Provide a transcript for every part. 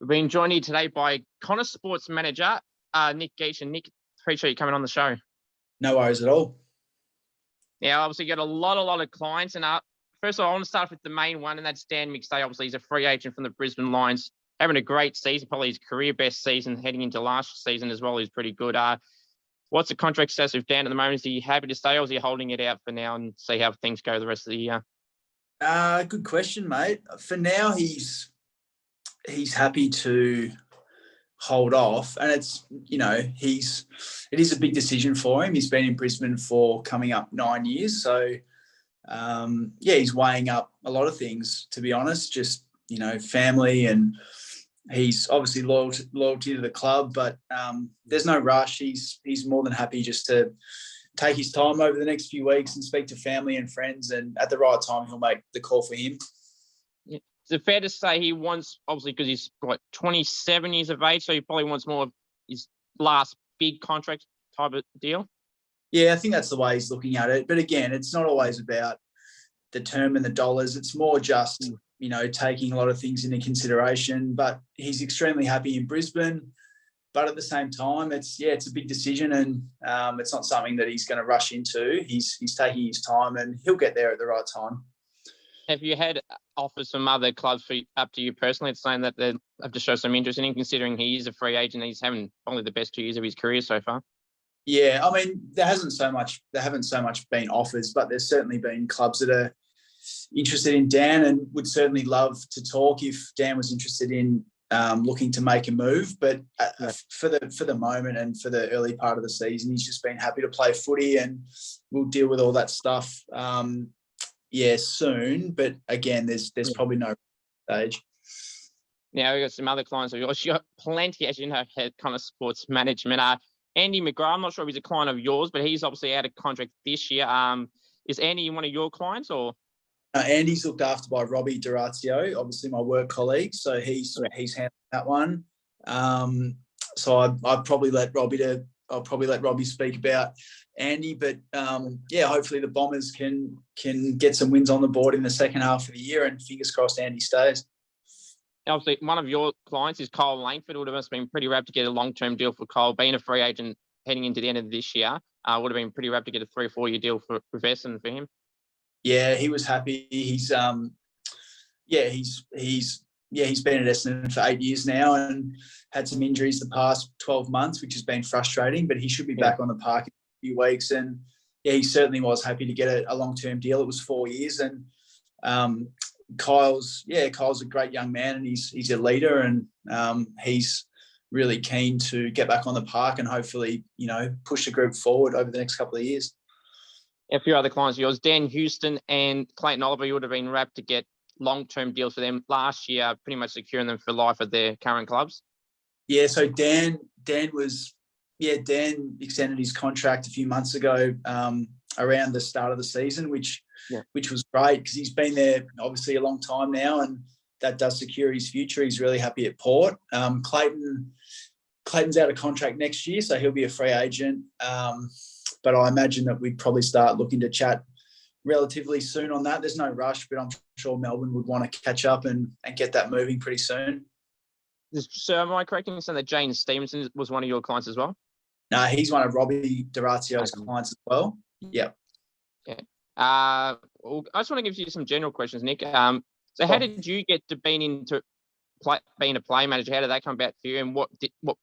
We've been joined here today by Connor Sports Manager, Nick Gieschen. Nick, appreciate you coming on the show. No worries at all. Yeah, obviously you got a lot of clients. And first of all, I want to start with the main one, and that's Dan McStay. Obviously, he's a free agent from the Brisbane Lions, having a great season, probably his career best season heading into last season as well. He's pretty good. What's the contract status with Dan at the moment? Is he happy to stay, or is he holding it out for now and see how things go the rest of the year? Good question, mate. For now, he's happy to hold off, and it is a big decision for him. He's been in Brisbane for coming up 9 years, so he's weighing up a lot of things, to be honest. Just family, and he's obviously loyalty to the club, but there's no rush. He's more than happy just to take his time over the next few weeks and speak to family and friends, and at the right time he'll make the call for him. Yeah. Is it fair to say he wants, obviously because he's 27 years of age, so he probably wants more of his last big contract type of deal? Yeah, I think that's the way he's looking at it. But again, it's not always about the term and the dollars. It's more just, taking a lot of things into consideration. But he's extremely happy in Brisbane. But at the same time, it's a big decision, and it's not something that he's going to rush into. He's taking his time, and he'll get there at the right time. Have you had offers from other clubs up to you personally? It's saying that they have to show some interest in him, considering he is a free agent. He's having probably the best 2 years of his career so far. Yeah, I mean, there haven't so much been offers, but there's certainly been clubs that are interested in Dan and would certainly love to talk if Dan was interested in looking to make a move. But for the moment and for the early part of the season, he's just been happy to play footy, and we'll deal with all that stuff soon. But again, there's probably no stage. Now we've got some other clients. We've got plenty, as you know, head kind of sports management. Andy McGrath, I'm not sure if he's a client of yours, but he's obviously out of contract this year. Is Andy one of your clients, or? Andy's looked after by Robbie Durazio, obviously my work colleague, so he's handling that one. So I'll probably let Robbie speak about Andy, but hopefully the Bombers can get some wins on the board in the second half of the year, and fingers crossed Andy stays. Obviously, one of your clients is Cole Langford. It would have been pretty rap to get a long-term deal for Cole. Being a free agent heading into the end of this year, would have been pretty rap to get a 3 or 4 year deal for Essendon for him. Yeah, he was happy. He's been at Essendon for 8 years now and had some injuries the past 12 months, which has been frustrating, but he should be back on the park in a few weeks. And he certainly was happy to get a long-term deal. It was 4 years, and Kyle's a great young man, and he's a leader, and he's really keen to get back on the park and hopefully, push the group forward over the next couple of years. A few other clients of yours, Dan Houston and Clayton Oliver, you would have been rapt to get long-term deals for them last year, pretty much securing them for life at their current clubs. Yeah, so Dan extended his contract a few months ago around the start of the season, which was great because he's been there obviously a long time now, and that does secure his future. He's really happy at Port. Clayton's out of contract next year, so he'll be a free agent. But I imagine that we'd probably start looking to chat relatively soon on that. There's no rush, but I'm sure Melbourne would want to catch up and get that moving pretty soon. So am I correct in saying that James Stevenson was one of your clients as well? No, he's one of Robbie Durazio's clients as well. Yep. Yeah. I just want to give you some general questions, Nick. So how did you get to being a play manager? How did that come about for you, and what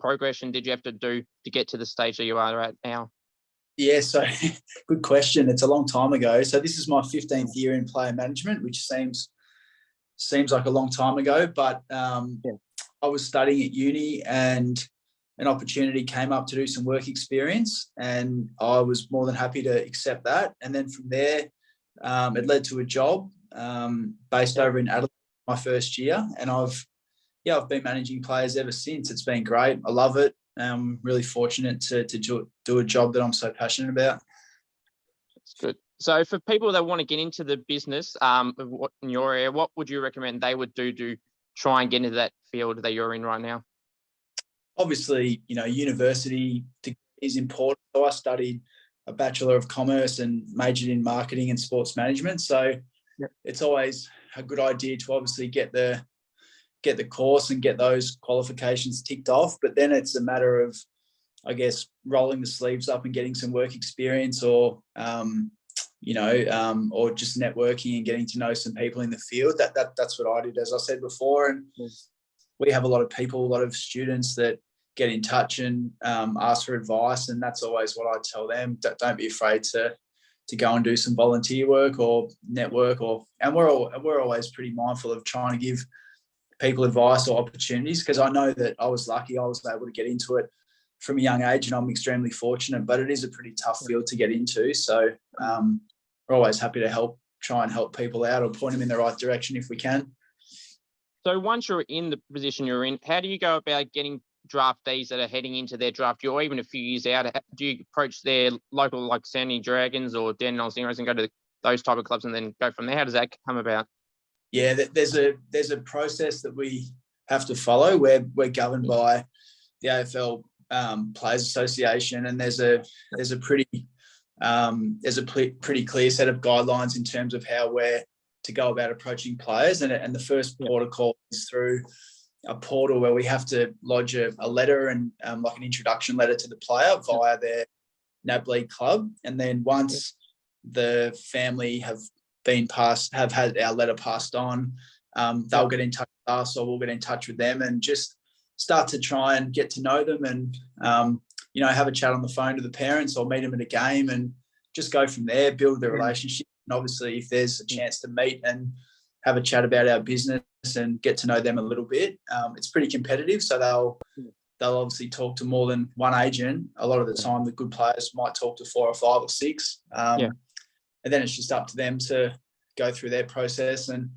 progression did you have to do to get to the stage that you are at now? Yeah, so good question. It's a long time ago. So this is my 15th year in player management, which seems like a long time ago. But I was studying at uni, and an opportunity came up to do some work experience, and I was more than happy to accept that. And then from there, it led to a job based over in Adelaide my first year, and I've been managing players ever since. It's been great. I love it. I'm really fortunate to do a job that I'm so passionate about. That's good. So for people that want to get into the business in your area, what would you recommend they would do to try and get into that field that you're in right now? Obviously, university is important. So I studied a Bachelor of Commerce and majored in marketing and sports management. So it's always a good idea to obviously get the get the course and get those qualifications ticked off. But then it's a matter of, I guess, rolling the sleeves up and getting some work experience, or or just networking and getting to know some people in the field. That's what I did, as I said before. And we have a lot of people, a lot of students that get in touch and ask for advice, and that's always what I tell them. Don't be afraid to go and do some volunteer work or network, and we're always pretty mindful of trying to give people advice or opportunities, because I know that I was lucky. I was able to get into it from a young age, and I'm extremely fortunate, but it is a pretty tough field to get into. So we're always happy to try and help people out or point them in the right direction if we can. So once you're in the position you're in, how do you go about getting draftees that are heading into their draft year, or even a few years out? Do you approach their local, like Sydney Dragons or Dandenong Stingrays, and go to those type of clubs and then go from there? How does that come about? Yeah, there's a process that we have to follow. We're governed by the AFL Players Association, and there's a pretty clear set of guidelines in terms of how we're to go about approaching players. And the first protocol is through a portal where we have to lodge a letter and like an introduction letter to the player via their NAB League club. And then once the family have had our letter passed on, they'll get in touch with us, or we'll get in touch with them and just start to try and get to know them, and have a chat on the phone to the parents, or meet them at a game, and just go from there, build the relationship. And obviously, if there's a chance to meet and have a chat about our business and get to know them a little bit, it's pretty competitive. So they'll obviously talk to more than one agent. A lot of the time, the good players might talk to 4 or 5 or 6. And then it's just up to them to go through their process and,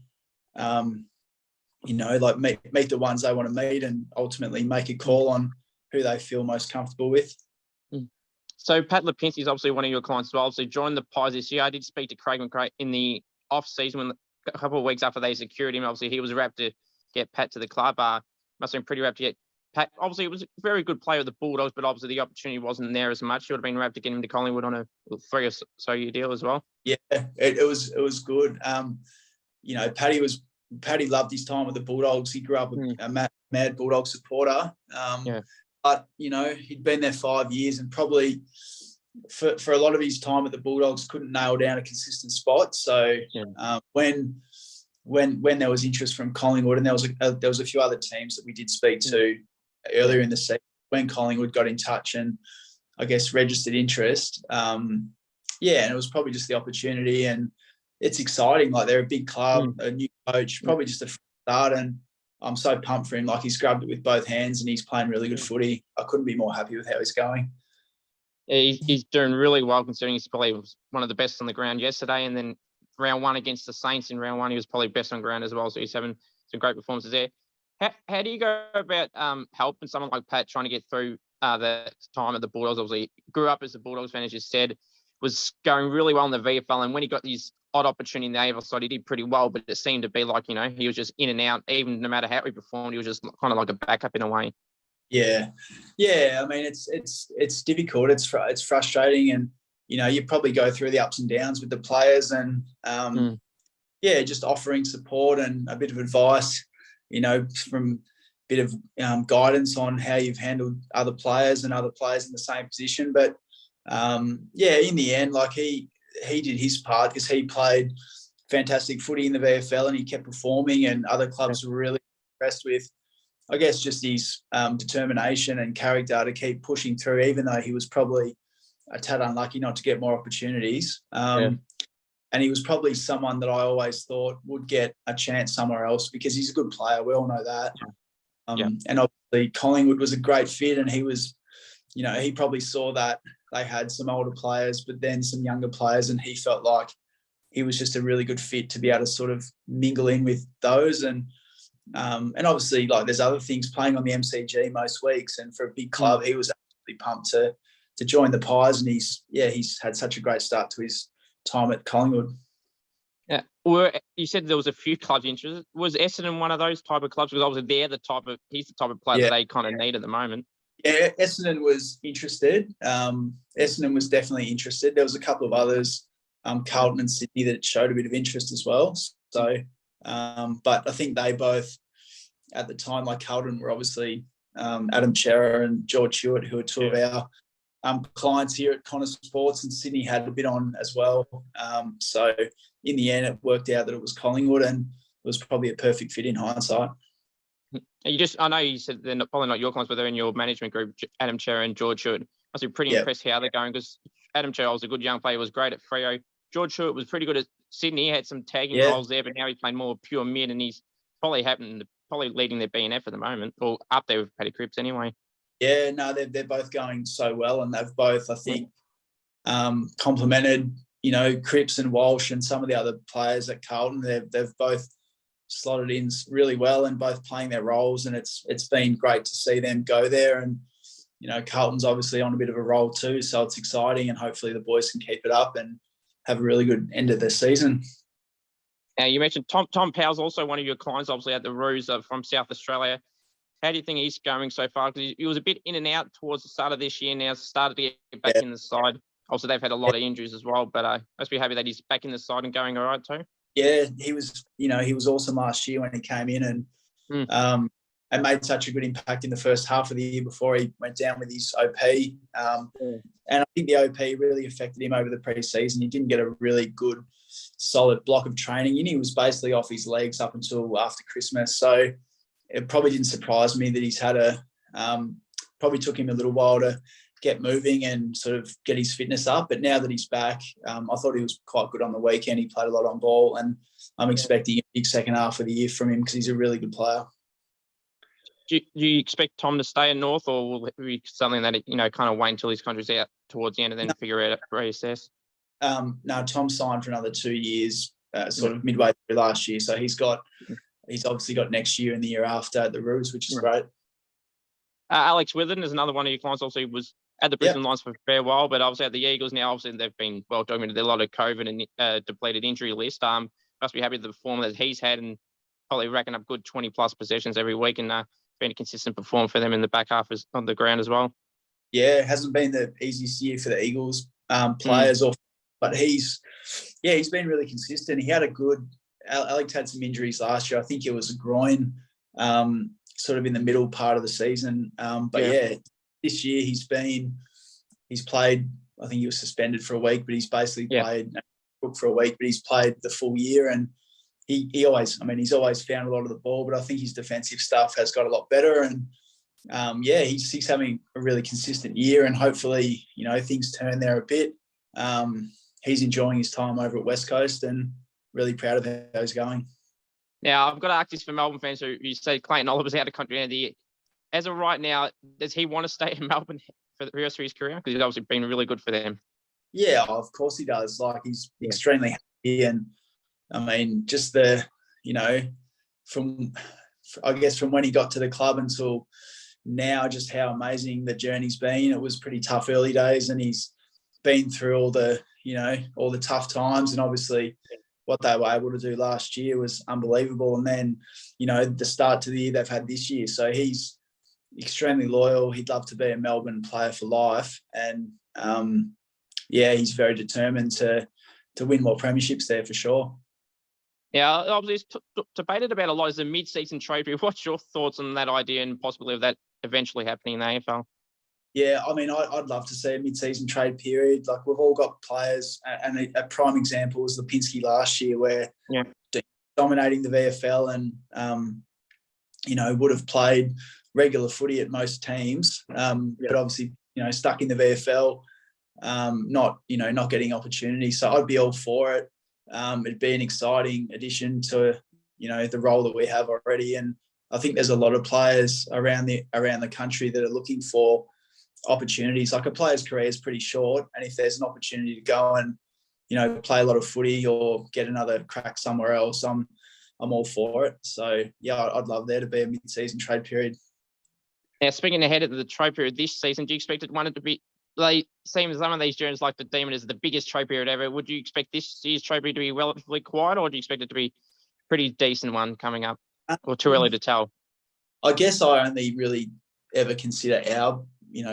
meet the ones they want to meet, and ultimately make a call on who they feel most comfortable with. So Pat Lipinski is obviously one of your clients as well. So joined the Pies this year. I did speak to Craig McRae in the off season, a couple of weeks after they secured him. Obviously, he was rapt to get Pat to the club. Must have been pretty rapt to get Pat. Obviously, it was a very good player with the Bulldogs, but obviously the opportunity wasn't there as much. He would have been rapt to get him to Collingwood on a 3 or so year deal as well. Yeah, it was good. Paddy loved his time with the Bulldogs. He grew up a mad Bulldog supporter. But, he'd been there 5 years, and probably for a lot of his time at the Bulldogs couldn't nail down a consistent spot. So when there was interest from Collingwood, and there was a few other teams that we did speak to earlier in the season, when Collingwood got in touch and I guess registered interest, and it was probably just the opportunity, and it's exciting. Like, they're a big club, a new coach, probably just a start, and I'm so pumped for him. Like, he's grabbed it with both hands and he's playing really good footy. I couldn't be more happy with how he's going. Yeah, he's doing really well, considering he's probably was one of the best on the ground yesterday. And then round 1 against the Saints in round 1, he was probably best on ground as well. So he's having some great performances there. How do you go about helping someone like Pat trying to get through the time at the Bulldogs? Obviously, grew up as a Bulldogs fan, as you said, was going really well in the VFL. And when he got these odd opportunity in the AFL side, he did pretty well, but it seemed to be like, he was just in and out. Even no matter how he performed, he was just kind of like a backup in a way. Yeah. I mean, it's difficult. It's frustrating, and you probably go through the ups and downs with the players, and just offering support and a bit of advice, from a bit of guidance on how you've handled other players and other players in the same position. But in the end, like, he did his part, because he played fantastic footy in the VFL and he kept performing, and other clubs were really impressed with, I guess, just his determination and character to keep pushing through, even though he was probably a tad unlucky not to get more opportunities. And he was probably someone that I always thought would get a chance somewhere else, because he's a good player. We all know that. And obviously Collingwood was a great fit, and he was, he probably saw that they had some older players, but then some younger players, and he felt like he was just a really good fit to be able to sort of mingle in with those. And obviously, like, there's other things, playing on the MCG most weeks, and for a big club, he was absolutely pumped to join the Pies, and he's had such a great start to his time at Collingwood. Yeah. Well, you said there was a few clubs interested. Was Essendon one of those type of clubs? Because obviously he's the type of player that they kind of need at the moment. Yeah, Essendon was interested. Essendon was definitely interested. There was a couple of others, Carlton and Sydney, that showed a bit of interest as well. So, but I think they both at the time, like Carlton were obviously Adam Chera and George Hewitt, who are two of our clients here at Connor Sports, and Sydney had a bit on as well. So in the end, it worked out that it was Collingwood, and it was probably a perfect fit in hindsight. I know you said they're probably not your clients, but they're in your management group, Adam Chera and George Hewitt. Must be pretty impressed how they're going, because Adam Chera was a good young player, was great at Freo. George Hewitt was pretty good at Sydney. He had some tagging roles there, but now he's playing more pure mid, and he's probably leading their BNF at the moment, or up there with Paddy Cripps anyway. Yeah, no, they're both going so well, and they've both, I think, complemented, Cripps and Walsh and some of the other players at Carlton. They've both slotted in really well and both playing their roles, and it's been great to see them go there. And Carlton's obviously on a bit of a roll too, so it's exciting, and hopefully the boys can keep it up and have a really good end of their season. Now, you mentioned Tom Powell's also one of your clients, obviously at the Roos from South Australia. How do you think he's going so far? Because he was a bit in and out towards the start of this year. Now started to get back in the side. Also, they've had a lot of injuries as well, but must be happy that he's back in the side and going all right too. Yeah, he was awesome last year when he came in and made such a good impact in the first half of the year before he went down with his OP. And I think the OP really affected him over the pre-season. He didn't get a really good, solid block of training in. He was basically off his legs up until after Christmas. So it probably didn't surprise me that he's had probably took him a little while to get moving and sort of get his fitness up. But now that he's back, I thought he was quite good on the weekend. He played a lot on ball, and I'm expecting a big second half of the year from him because he's a really good player. Do you expect Tom to stay in North, or will it be something that, kind of wait until his contract's out towards the end and then figure out, reassess? No, Tom signed for another 2 years, sort of midway through last year. So he's obviously got next year and the year after at the Roos, which is great. Alex Witherden is another one of your clients. Obviously, was at the Brisbane Lions for a fair while, but obviously at the Eagles now. Obviously, they've been well documented. A lot of COVID and depleted injury list. Must be happy with the form that he's had, and probably racking up good 20+ possessions every week, and been a consistent performer for them in the back half on the ground as well. Yeah, it hasn't been the easiest year for the Eagles players, but he's been really consistent. He had Alex had some injuries last year. I think it was a groin, sort of in the middle part of the season. This year he's played. I think he was suspended for a week, but he's basically played for a week. But he's played the full year, and he's always found a lot of the ball. But I think his defensive stuff has got a lot better, and he's having a really consistent year, and hopefully things turn there a bit. He's enjoying his time over at West Coast, and really proud of how he's going. Now, I've got to ask this for Melbourne fans who you say Clayton Oliver's out of country end of the year. As of right now, does he want to stay in Melbourne for the rest of his career? Because he's obviously been really good for them. Yeah, of course he does. Like, he's extremely happy. And, just from when he got to the club until now, just how amazing the journey's been. It was pretty tough early days, and he's been through all the tough times, and obviously what they were able to do last year was unbelievable. And then, the start to the year they've had this year. So he's extremely loyal. He'd love to be a Melbourne player for life. And, he's very determined to win more premierships there for sure. Yeah, obviously it's debated about a lot as a mid-season trade period. What's your thoughts on that idea and possibility of that eventually happening in the AFL? Yeah, I'd love to see a mid-season trade period. Like, we've all got players, and a prime example was Lipinski last year, where dominating the VFL and, would have played regular footy at most teams, but obviously, stuck in the VFL, not getting opportunities. So I'd be all for it. It'd be an exciting addition to, the role that we have already. And I think there's a lot of players around the country that are looking for opportunities. Like, a player's career is pretty short, and if there's an opportunity to go and play a lot of footy or get another crack somewhere else, I'm all for it. So I'd love there to be a mid-season trade period. Now, speaking ahead of the trade period this season, do you expect it to be, like, same as some of these journeys, like the Demon is the biggest trade period ever? Would you expect this year's trade period to be relatively quiet, or do you expect it to be a pretty decent one coming up, or too early to tell? I guess I only really ever consider our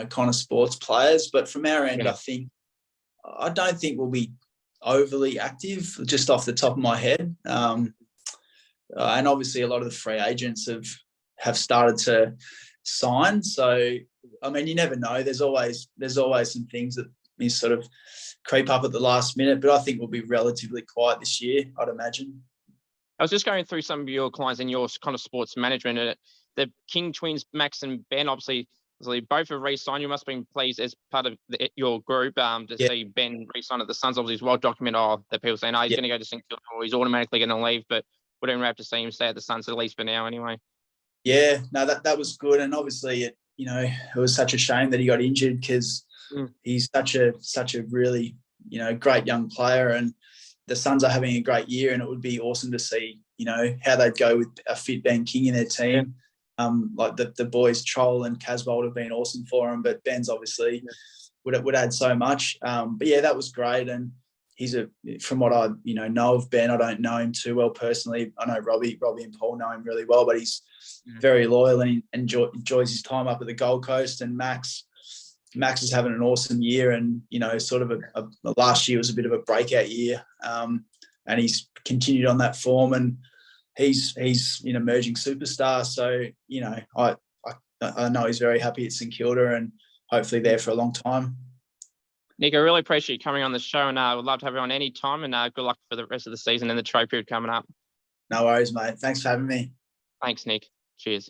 Connor Sports players, but from our end, I don't think we'll be overly active, just off the top of my head. And obviously a lot of the free agents have started to sign. So, I mean, you never know. There's always some things that you sort of creep up at the last minute, but I think we'll be relatively quiet this year, I'd imagine. I was just going through some of your clients and your kind of sports management. And the King twins, Max and Ben, obviously both have re-signed. You must have been pleased as part of your group to see Ben re-sign at the Suns. Obviously, it's well documented that people saying, he's going to go to St Kilda or he's automatically going to leave. But we don't have to see him stay at the Suns, at least for now anyway. Yeah, no, that was good. And obviously, it was such a shame that he got injured because he's such a really, great young player. And the Suns are having a great year, and it would be awesome to see, how they'd go with a fit Ben King in their team. Like the boys, Troll and Casbolt would have been awesome for him, but Ben's obviously would add so much. But yeah, that was great. And he's from what I, know of Ben, I don't know him too well personally. I know Robbie and Paul know him really well, but he's very loyal and he enjoys his time up at the Gold Coast. And Max is having an awesome year, and sort of last year was a bit of a breakout year, and he's continued on that form, and he's an emerging superstar. So I know he's very happy at St Kilda and hopefully there for a long time. Nick, I really appreciate you coming on the show, and I would love to have you on any time, and good luck for the rest of the season and the trade period coming up. No worries, mate. Thanks for having me. Thanks, Nick. Cheers.